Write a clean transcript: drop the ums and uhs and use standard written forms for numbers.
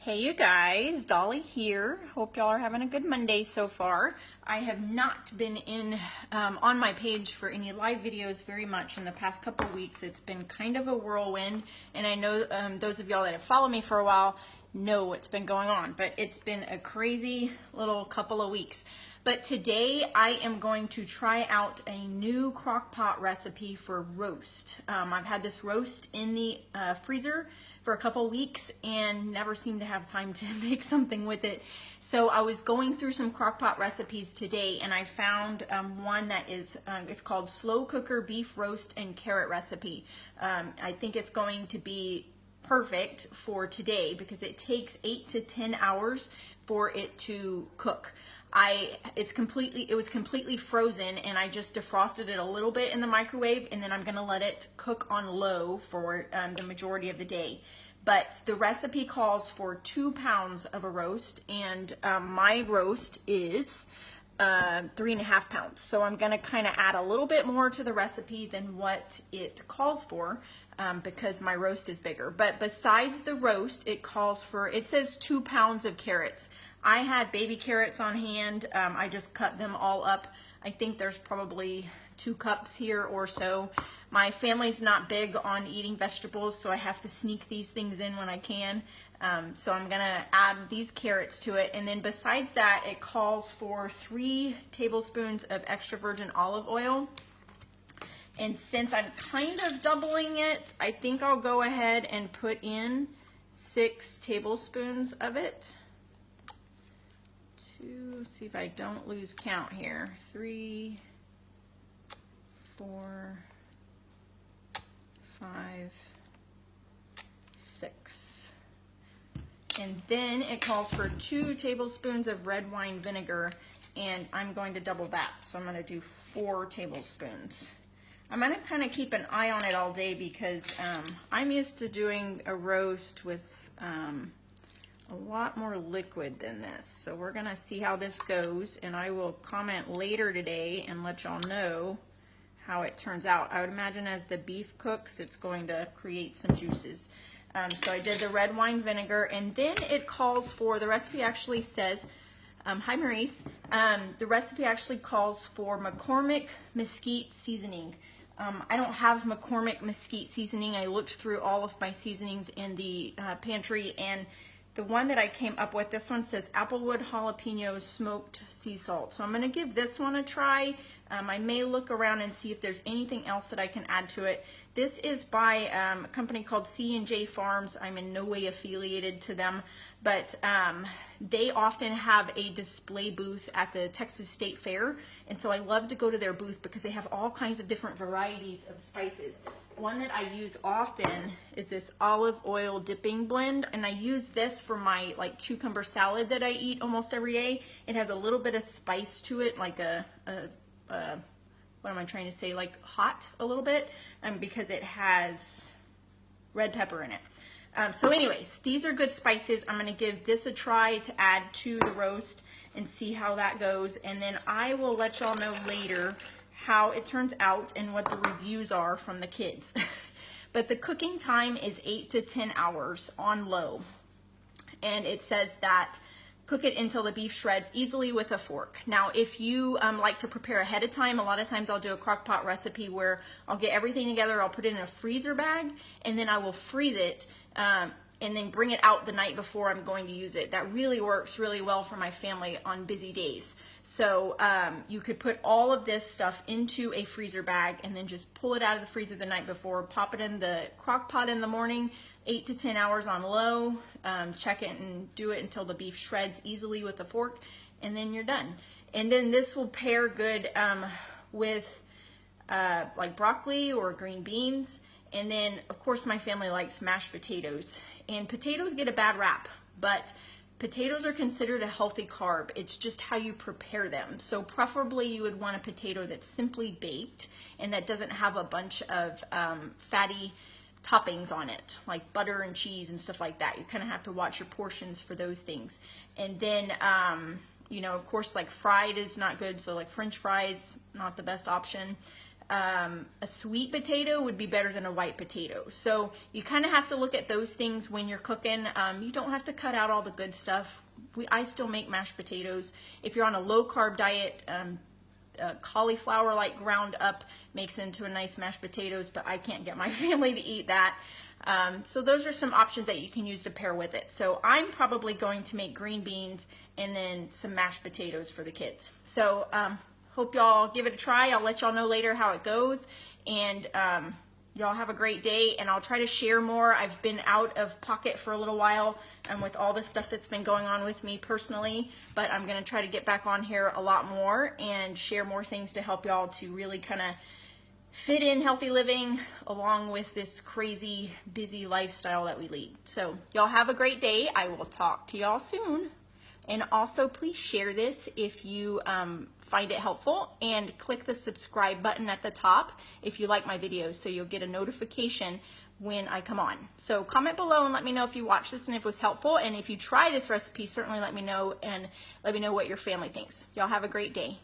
Hey you guys, Dolly here. Hope y'all are having a good Monday so far. I have not been on my page for any live videos very much in the past couple weeks. It's been kind of a whirlwind, and I know those of y'all that have followed me for a while know what's been going on, but it's been a crazy little couple of weeks. But today I am going to try out a new crock pot recipe for roast. I've had this roast in the freezer for a couple weeks and never seemed to have time to make something with it. So I was going through some crock pot recipes today, and I found one that is, it's called Slow Cooker Beef Roast and Carrot Recipe. I think it's going to be perfect for today because it takes 8 to 10 hours for it to cook. It was completely frozen, and I just defrosted it a little bit in the microwave, and then I'm gonna let it cook on low for the majority of the day. But the recipe calls for 2 pounds of a roast, and my roast is 3.5 pounds. So I'm gonna kind of add a little bit more to the recipe than what it calls for because my roast is bigger. But besides the roast, it says 2 pounds of carrots. I had baby carrots on hand. I just cut them all up. I think there's probably 2 cups here or so. My family's not big on eating vegetables, so I have to sneak these things in when I can. So I'm gonna add these carrots to it. And then besides that, it calls for 3 tablespoons of extra virgin olive oil. And since I'm kind of doubling it, I think I'll go ahead and put in 6 tablespoons of it. See if I don't lose count here. 3, 4, 5, 6. And then it calls for 2 tablespoons of red wine vinegar, and I'm going to double that. So I'm going to do 4 tablespoons. I'm going to kind of keep an eye on it all day because I'm used to doing a roast with a lot more liquid than this. So we're gonna see how this goes, and I will comment later today and let y'all know how it turns out. I would imagine as the beef cooks, it's going to create some juices. So I did the red wine vinegar, and then it calls for, the recipe actually says, hi Maurice, the recipe actually calls for McCormick mesquite seasoning. I don't have McCormick mesquite seasoning. I looked through all of my seasonings in the pantry, and the one that I came up with, this one says Applewood Jalapeno Smoked Sea Salt. So I'm going to give this one a try. I may look around and see if there's anything else that I can add to it. This is by a company called C&J Farms. I'm in no way affiliated to them, but they often have a display booth at the Texas State Fair, and so I love to go to their booth because they have all kinds of different varieties of spices. One that I use often is this olive oil dipping blend, and I use this for my cucumber salad that I eat almost every day. It has a little bit of spice to it, like what am I trying to say, like hot a little bit, because it has red pepper in it. So anyways, these are good spices. I'm going to give this a try to add to the roast and see how that goes, and then I will let y'all know later how it turns out and what the reviews are from the kids. But the cooking time is 8 to 10 hours on low, and it says that cook it until the beef shreds easily with a fork. Now, if you like to prepare ahead of time, a lot of times I'll do a crock pot recipe where I'll get everything together, I'll put it in a freezer bag, and then I will freeze it and then bring it out the night before I'm going to use it. That really works really well for my family on busy days. So you could put all of this stuff into a freezer bag and then just pull it out of the freezer the night before, pop it in the crock pot in the morning, 8 to 10 hours on low, check it and do it until the beef shreds easily with a fork, and then you're done. And then this will pair good with like broccoli or green beans. And then of course my family likes mashed potatoes, and potatoes get a bad rap, but potatoes are considered a healthy carb. It's just how you prepare them. So preferably you would want a potato that's simply baked and that doesn't have a bunch of fatty toppings on it, like butter and cheese and stuff like that. You kind of have to watch your portions for those things. And then, you know, of course, like fried is not good. So like French fries, not the best option. A sweet potato would be better than a white potato. So you kind of have to look at those things when you're cooking. You don't have to cut out all the good stuff. I still make mashed potatoes. If you're on a low carb diet, cauliflower like ground up makes into a nice mashed potatoes, but I can't get my family to eat that. So those are some options that you can use to pair with it. So I'm probably going to make green beans and then some mashed potatoes for the kids. So hope y'all give it a try. I'll let y'all know later how it goes, and y'all have a great day, and I'll try to share more. I've been out of pocket for a little while with all the stuff that's been going on with me personally, but I'm going to try to get back on here a lot more and share more things to help y'all to really kind of fit in healthy living along with this crazy busy lifestyle that we lead. So y'all have a great day. I will talk to y'all soon. And also please share this if you find it helpful, and click the subscribe button at the top if you like my videos, so you'll get a notification when I come on. So comment below and let me know if you watched this and if it was helpful, and if you try this recipe, certainly let me know, and let me know what your family thinks. Y'all have a great day.